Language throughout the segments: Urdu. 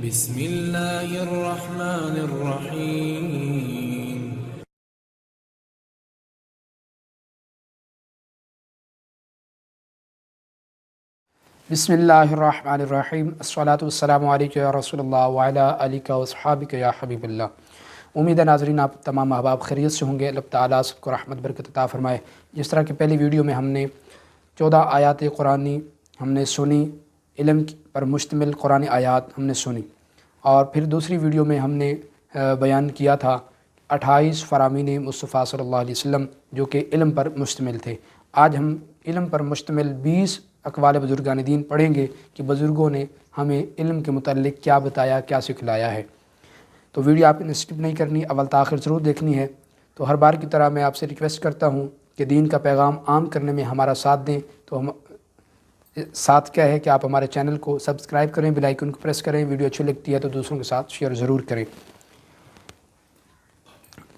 بسم اللہ الرحمن الرحیم۔ بسم اللہ الرحمن الرحیم۔ الصلاۃ والسلام علیکم یا رسول اللہ وعلی آلک و اصحابک یا حبیب اللہ۔ امید ہے ناظرین آپ تمام احباب خیریت سے ہوں گے۔ اللہ تعالیٰ سب کو رحمت برکت عطا فرمائے۔ جس طرح کہ پہلی ویڈیو میں ہم نے 14 آیات قرآنی ہم نے سنی، علم پر مشتمل قرآنی آیات ہم نے سنی، اور پھر دوسری ویڈیو میں ہم نے بیان کیا تھا 28 فرامین مصطفیٰ صلی اللہ علیہ وسلم جو کہ علم پر مشتمل تھے۔ آج ہم علم پر مشتمل 20 اقوال بزرگان دین پڑھیں گے کہ بزرگوں نے ہمیں علم کے متعلق کیا بتایا، کیا سکھلایا ہے۔ تو ویڈیو آپ نے اسکپ نہیں کرنی، اول تاخر ضرور دیکھنی ہے۔ تو ہر بار کی طرح میں آپ سے ریکویسٹ کرتا ہوں کہ دین کا پیغام عام کرنے میں ہمارا ساتھ دیں۔ تو ہم ساتھ کیا ہے کہ آپ ہمارے چینل کو سبسکرائب کریں، بیل آئیکن کو پریس کریں، ویڈیو اچھی لگتی ہے تو دوسروں کے ساتھ شیئر ضرور کریں۔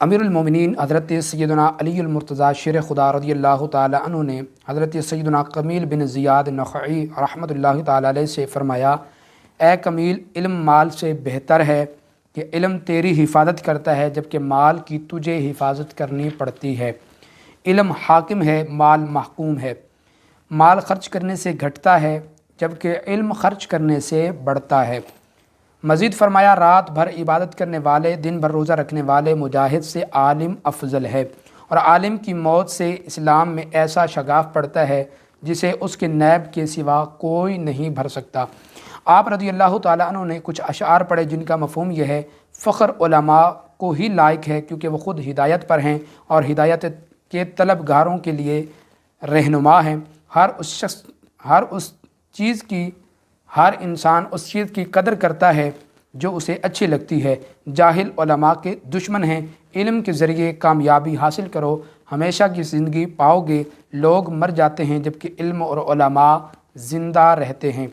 امیر المومنین حضرت سیدنا علی المرتضیٰ شیر خدا رضی اللہ تعالی عنہ نے حضرت سیدنا کمیل بن زیاد نخعی رحمۃ اللہ تعالی علیہ سے فرمایا، اے کمیل، علم مال سے بہتر ہے کہ علم تیری حفاظت کرتا ہے جبکہ مال کی تجھے حفاظت کرنی پڑتی ہے۔ علم حاکم ہے، مال محکوم ہے۔ مال خرچ کرنے سے گھٹتا ہے جبکہ علم خرچ کرنے سے بڑھتا ہے۔ مزید فرمایا، رات بھر عبادت کرنے والے، دن بھر روزہ رکھنے والے مجاہد سے عالم افضل ہے، اور عالم کی موت سے اسلام میں ایسا شگاف پڑتا ہے جسے اس کے نیب کے سوا کوئی نہیں بھر سکتا۔ آپ رضی اللہ تعالیٰ عنہ نے کچھ اشعار پڑھے جن کا مفہوم یہ ہے، فخر علماء کو ہی لائق ہے کیونکہ وہ خود ہدایت پر ہیں اور ہدایت کے طلبگاروں کے لیے رہنما ہیں۔ ہر انسان اس چیز کی قدر کرتا ہے جو اسے اچھی لگتی ہے۔ جاہل علماء کے دشمن ہیں۔ علم کے ذریعے کامیابی حاصل کرو، ہمیشہ کی زندگی پاؤ گے۔ لوگ مر جاتے ہیں جبکہ علم اور علماء زندہ رہتے ہیں۔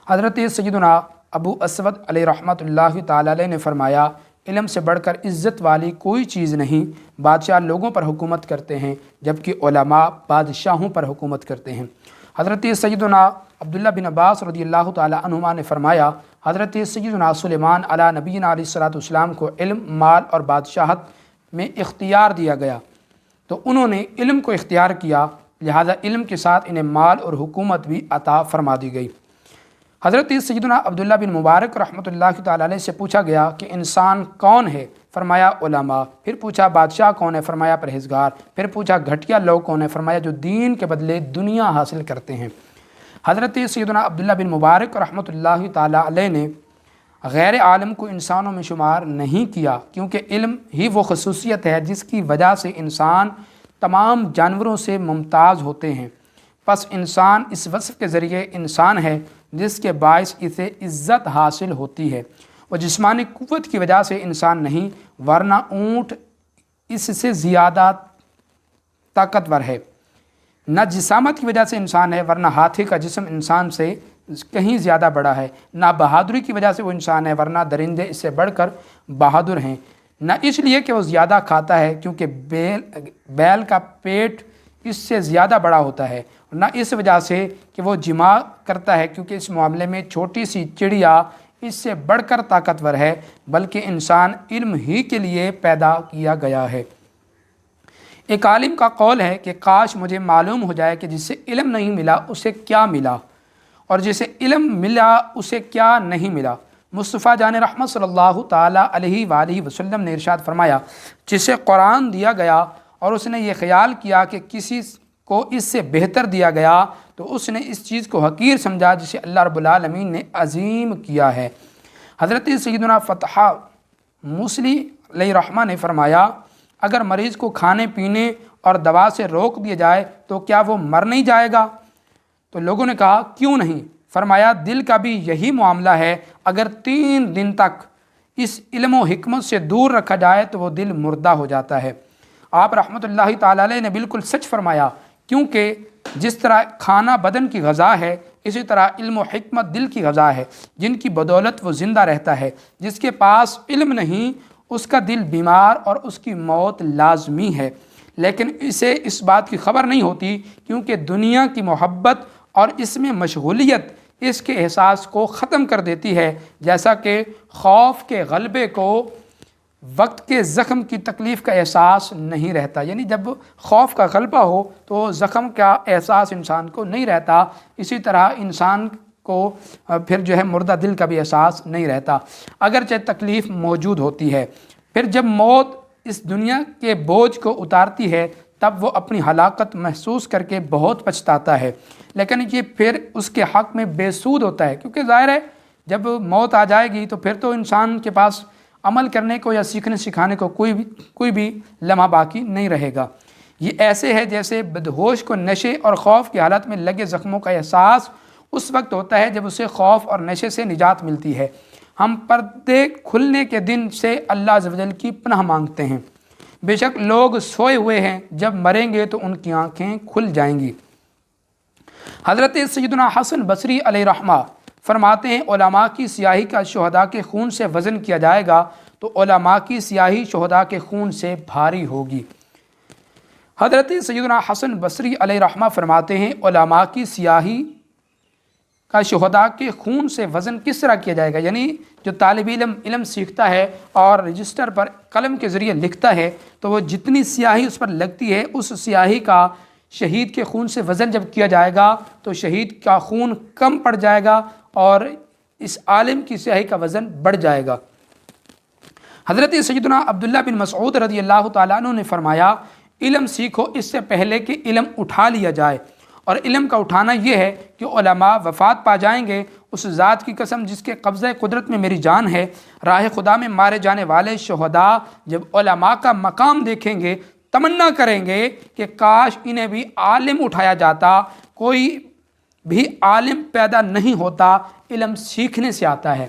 حضرت سیدنا ابو اسود علیہ رحمۃ اللہ تعالی علیہ نے فرمایا، علم سے بڑھ کر عزت والی کوئی چیز نہیں۔ بادشاہ لوگوں پر حکومت کرتے ہیں جبکہ علماء بادشاہوں پر حکومت کرتے ہیں۔ حضرت سیدنا عبداللہ بن عباس رضی اللہ تعالی عنہما نے فرمایا، حضرت سیدنا سلیمان علیہ نبینا علیہ الصلوۃ والسلام کو علم، مال اور بادشاہت میں اختیار دیا گیا، تو انہوں نے علم کو اختیار کیا، لہذا علم کے ساتھ انہیں مال اور حکومت بھی عطا فرما دی گئی۔ حضرت سیدنا عبداللہ بن مبارک رحمۃ اللہ تعالی علیہ سے پوچھا گیا کہ انسان کون ہے؟ فرمایا علماء۔ پھر پوچھا بادشاہ کون ہے؟ فرمایا پرہیزگار۔ پھر پوچھا گھٹیا لوگ کون ہیں؟ فرمایا جو دین کے بدلے دنیا حاصل کرتے ہیں۔ حضرت سیدنا عبداللہ بن مبارک رحمۃ اللہ تعالی علیہ نے غیر عالم کو انسانوں میں شمار نہیں کیا، کیونکہ علم ہی وہ خصوصیت ہے جس کی وجہ سے انسان تمام جانوروں سے ممتاز ہوتے ہیں۔ پس انسان اس وصف کے ذریعے انسان ہے جس کے باعث اسے عزت حاصل ہوتی ہے۔ وہ جسمانی قوت کی وجہ سے انسان نہیں، ورنہ اونٹ اس سے زیادہ طاقتور ہے۔ نہ جسامت کی وجہ سے انسان ہے، ورنہ ہاتھی کا جسم انسان سے کہیں زیادہ بڑا ہے۔ نہ بہادری کی وجہ سے وہ انسان ہے، ورنہ درندے اس سے بڑھ کر بہادر ہیں۔ نہ اس لیے کہ وہ زیادہ کھاتا ہے، کیونکہ بیل کا پیٹ اس سے زیادہ بڑا ہوتا ہے، نہ اس وجہ سے کہ وہ جماع کرتا ہے، کیونکہ اس معاملے میں چھوٹی سی چڑیا اس سے بڑھ کر طاقتور ہے، بلکہ انسان علم ہی کے لیے پیدا کیا گیا ہے۔ ایک عالم کا قول ہے کہ کاش مجھے معلوم ہو جائے کہ جسے علم نہیں ملا اسے کیا ملا، اور جسے علم ملا اسے کیا نہیں ملا۔ مصطفیٰ جان رحمت صلی اللہ تعالیٰ علیہ وآلہ وسلم نے ارشاد فرمایا، جسے قرآن دیا گیا اور اس نے یہ خیال کیا کہ کسی کو اس سے بہتر دیا گیا تو اس نے اس چیز کو حقیر سمجھا جسے اللہ رب العالمین نے عظیم کیا ہے۔ حضرت سیدنا فتح موصلی علیہ رحمہ نے فرمایا، اگر مریض کو کھانے پینے اور دوا سے روک دیا جائے تو کیا وہ مر نہیں جائے گا؟ تو لوگوں نے کہا کیوں نہیں؟ فرمایا دل کا بھی یہی معاملہ ہے، اگر 3 دن تک اس علم و حکمت سے دور رکھا جائے تو وہ دل مردہ ہو جاتا ہے۔ آپ رحمۃ اللہ تعالی علیہ نے بالکل سچ فرمایا، کیونکہ جس طرح کھانا بدن کی غذا ہے، اسی طرح علم و حکمت دل کی غذا ہے، جن کی بدولت وہ زندہ رہتا ہے۔ جس کے پاس علم نہیں اس کا دل بیمار اور اس کی موت لازمی ہے، لیکن اسے اس بات کی خبر نہیں ہوتی، کیونکہ دنیا کی محبت اور اس میں مشغولیت اس کے احساس کو ختم کر دیتی ہے، جیسا کہ خوف کے غلبے کو وقت کے زخم کی تکلیف کا احساس نہیں رہتا۔ یعنی جب خوف کا غلبہ ہو تو زخم کا احساس انسان کو نہیں رہتا، اسی طرح انسان کو پھر جو ہے مردہ دل کا بھی احساس نہیں رہتا، اگرچہ تکلیف موجود ہوتی ہے۔ پھر جب موت اس دنیا کے بوجھ کو اتارتی ہے تب وہ اپنی ہلاکت محسوس کر کے بہت پچھتاتا ہے، لیکن یہ پھر اس کے حق میں بے سود ہوتا ہے، کیونکہ ظاہر ہے جب موت آ جائے گی تو پھر تو انسان کے پاس عمل کرنے کو یا سیکھنے سکھانے کو کوئی بھی لمحہ باقی نہیں رہے گا۔ یہ ایسے ہے جیسے بدہوش کو نشے اور خوف کی حالت میں لگے زخموں کا احساس اس وقت ہوتا ہے جب اسے خوف اور نشے سے نجات ملتی ہے۔ ہم پردے کھلنے کے دن سے اللہ عز و جل کی پناہ مانگتے ہیں۔ بے شک لوگ سوئے ہوئے ہیں، جب مریں گے تو ان کی آنکھیں کھل جائیں گی۔ حضرت سیدنا حسن بصری علیہ رحمہ فرماتے ہیں علماء کی سیاہی کا شہداء کے خون سے وزن کیا جائے گا تو علماء کی سیاہی شہداء کے خون سے بھاری ہوگی۔ حضرت سیدنا حسن بصری علیہ رحمہ فرماتے ہیں علماء کی سیاہی کا شہداء کے خون سے وزن کس طرح کیا جائے گا، یعنی جو طالب علم سیکھتا ہے اور رجسٹر پر قلم کے ذریعے لکھتا ہے تو وہ جتنی سیاہی اس پر لگتی ہے اس سیاہی کا شہید کے خون سے وزن جب کیا جائے گا تو شہید کا خون کم پڑ جائے گا اور اس عالم کی سیاہی کا وزن بڑھ جائے گا۔ حضرت سیدنا عبداللہ بن مسعود رضی اللہ تعالیٰ عنہ نے فرمایا علم سیکھو اس سے پہلے کہ علم اٹھا لیا جائے، اور علم کا اٹھانا یہ ہے کہ علماء وفات پا جائیں گے۔ اس ذات کی قسم جس کے قبضہ قدرت میں میری جان ہے، راہ خدا میں مارے جانے والے شہداء جب علماء کا مقام دیکھیں گے تمنا کریں گے کہ کاش انہیں بھی عالم اٹھایا جاتا۔ کوئی بھی عالم پیدا نہیں ہوتا، علم سیکھنے سے آتا ہے۔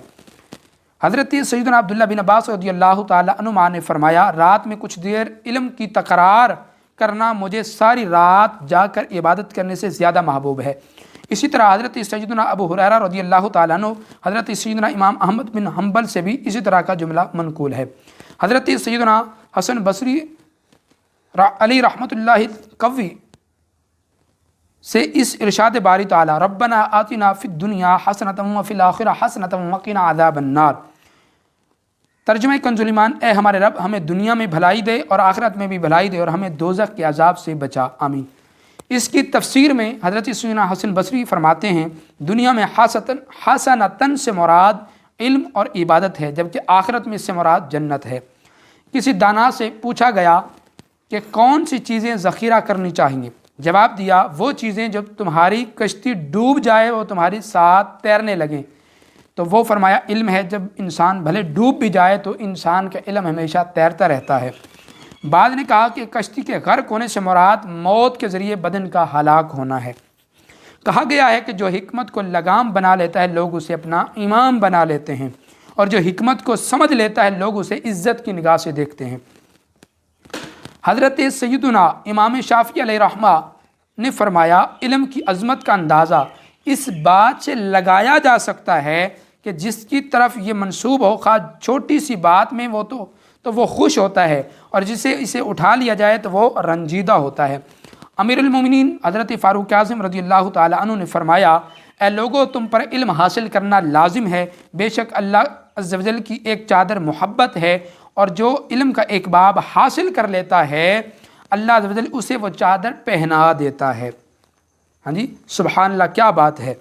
حضرت سیدنا عبداللہ بن عباس رضی اللہ تعالیٰ عنہما نے فرمایا رات میں کچھ دیر علم کی تکرار کرنا مجھے ساری رات جا کر عبادت کرنے سے زیادہ محبوب ہے۔ اسی طرح حضرت سیدنا ابو ہریرہ رضی اللہ تعالیٰ عنہ حضرت سیدنا امام احمد بن حنبل سے بھی اسی طرح کا جملہ منقول ہے۔ حضرت سیدنا حسن بصری علی رحمۃ اللہ قوی سے اس ارشاد باری تعالیٰ ربنا آتنا فی الدنیا حسنۃ وفی الآخرہ حسنۃ وقنا عذاب النار، ترجمہ کنز الایمان، اے ہمارے رب ہمیں دنیا میں بھلائی دے اور آخرت میں بھی بھلائی دے اور ہمیں دوزخ کے عذاب سے بچا، آمین۔ اس کی تفسیر میں حضرت سیدنا حسن بصری فرماتے ہیں دنیا میں حسنتاً سے مراد علم اور عبادت ہے، جبکہ آخرت میں اس سے مراد جنت ہے۔ کسی دانا سے پوچھا گیا کہ کون سی چیزیں ذخیرہ کرنی چاہیے، جواب دیا وہ چیزیں جب تمہاری کشتی ڈوب جائے وہ تمہاری ساتھ تیرنے لگیں، تو وہ فرمایا علم ہے، جب انسان بھلے ڈوب بھی جائے تو انسان کا علم ہمیشہ تیرتا رہتا ہے۔ بعد نے کہا کہ کشتی کے غرق ہونے سے مراد موت کے ذریعے بدن کا ہلاک ہونا ہے۔ کہا گیا ہے کہ جو حکمت کو لگام بنا لیتا ہے لوگ اسے اپنا امام بنا لیتے ہیں، اور جو حکمت کو سمجھ لیتا ہے لوگ اسے عزت کی نگاہ سے دیکھتے ہیں۔ حضرت سیدنا امام شافعی علیہ رحمہ نے فرمایا علم کی عظمت کا اندازہ اس بات سے لگایا جا سکتا ہے کہ جس کی طرف یہ منسوب ہو خواہ چھوٹی سی بات میں تو وہ خوش ہوتا ہے، اور اسے اٹھا لیا جائے تو وہ رنجیدہ ہوتا ہے۔ امیر المومنین حضرت فاروق اعظم رضی اللہ تعالیٰ عنہ نے فرمایا اے لوگو تم پر علم حاصل کرنا لازم ہے، بے شک اللہ عز و جل کی ایک چادر محبت ہے، اور جو علم کا ایک باب حاصل کر لیتا ہے اللہ عز و جل اسے وہ چادر پہنا دیتا ہے۔ ہاں جی، سبحان اللہ، کیا بات ہے۔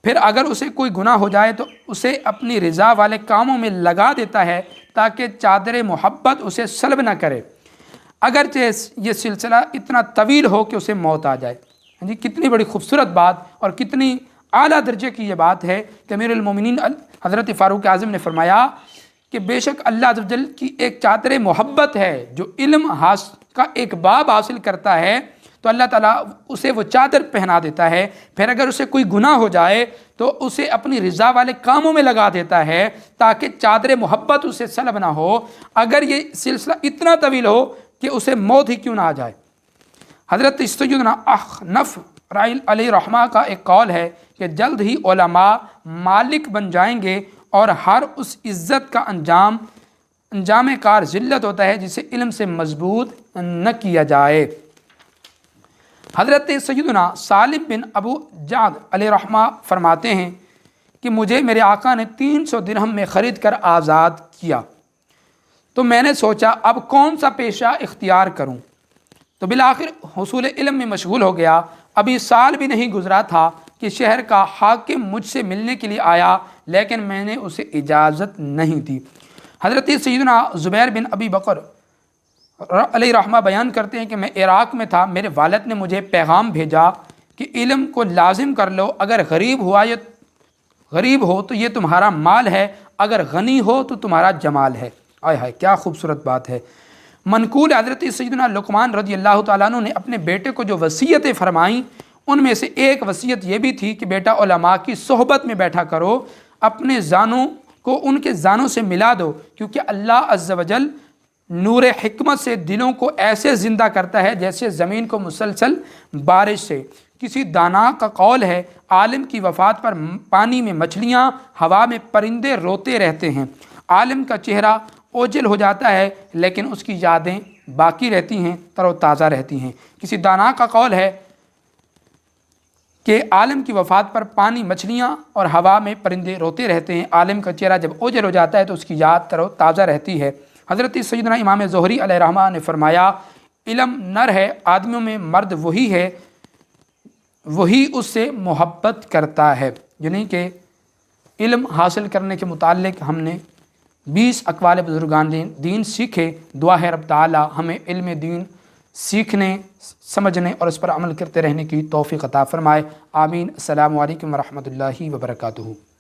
پھر اگر اسے کوئی گناہ ہو جائے تو اسے اپنی رضا والے کاموں میں لگا دیتا ہے تاکہ چادر محبت اسے سلب نہ کرے، اگرچہ یہ سلسلہ اتنا طویل ہو کہ اسے موت آ جائے۔ ہاں جی، کتنی بڑی خوبصورت بات اور کتنی اعلیٰ درجے کی یہ بات ہے کہ امیر المومنین حضرت فاروق اعظم نے فرمایا کہ بے شک اللہ عز و جل کی ایک چادر محبت ہے، جو علم کا ایک باب حاصل کرتا ہے تو اللہ تعالیٰ اسے وہ چادر پہنا دیتا ہے، پھر اگر اسے کوئی گناہ ہو جائے تو اسے اپنی رضا والے کاموں میں لگا دیتا ہے تاکہ چادر محبت اسے سلب نہ ہو، اگر یہ سلسلہ اتنا طویل ہو کہ اسے موت ہی کیوں نہ آ جائے۔ حضرت سیدنا احنف علیہ رحمہ کا ایک قول ہے کہ جلد ہی علماء مالک بن جائیں گے اور ہر اس عزت کا انجام کار ذلت ہوتا ہے جسے علم سے مضبوط نہ کیا جائے۔ حضرت سیدنا سالم بن ابو جعد علیہ رحمہ فرماتے ہیں کہ مجھے میرے آقا نے 300 درہم میں خرید کر آزاد کیا، تو میں نے سوچا اب کون سا پیشہ اختیار کروں، تو بالآخر حصول علم میں مشغول ہو گیا۔ ابھی سال بھی نہیں گزرا تھا کہ شہر کا حاکم مجھ سے ملنے کے لیے آیا، لیکن میں نے اسے اجازت نہیں دی۔ حضرت سیدنا زبیر بن ابی بکر علیہ رحمہ بیان کرتے ہیں کہ میں عراق میں تھا، میرے والد نے مجھے پیغام بھیجا کہ علم کو لازم کر لو، اگر غریب ہو تو یہ تمہارا مال ہے، اگر غنی ہو تو تمہارا جمال ہے۔ آئے ہائے کیا خوبصورت بات ہے۔ منقول حضرت سیدنا لقمان رضی اللہ تعالیٰ عنہ نے اپنے بیٹے کو جو وصیتیں فرمائیں ان میں سے ایک وصیت یہ بھی تھی کہ بیٹا علماء کی صحبت میں بیٹھا کرو، اپنے زانوں کو ان کے زانوں سے ملا دو، کیونکہ اللہ عز و جل نور حکمت سے دلوں کو ایسے زندہ کرتا ہے جیسے زمین کو مسلسل بارش سے۔ کسی دانا کا قول ہے، عالم کی وفات پر پانی میں مچھلیاں، ہوا میں پرندے روتے رہتے ہیں۔ عالم کا چہرہ اوجل ہو جاتا ہے لیکن اس کی یادیں باقی رہتی ہیں، تر و تازہ رہتی ہیں۔ کسی دانا کا قول ہے کہ عالم کی وفات پر پانی، مچھلیاں اور ہوا میں پرندے روتے رہتے ہیں، عالم کا چہرہ جب اوجل ہو جاتا ہے تو اس کی یاد تر و تازہ رہتی ہے۔ حضرت سیدنا امام زہری علیہ رحمہ نے فرمایا، علم نر ہے، آدمیوں میں مرد وہی ہے، وہی اس سے محبت کرتا ہے۔ یعنی کہ علم حاصل کرنے کے متعلق ہم نے 20 اقوال بزرگان دین سیکھے۔ دعا ہے رب تعالی ہمیں علم دین سیکھنے، سمجھنے اور اس پر عمل کرتے رہنے کی توفیق عطا فرمائے۔ آمین۔ السلام علیکم ورحمۃ اللہ وبرکاتہ۔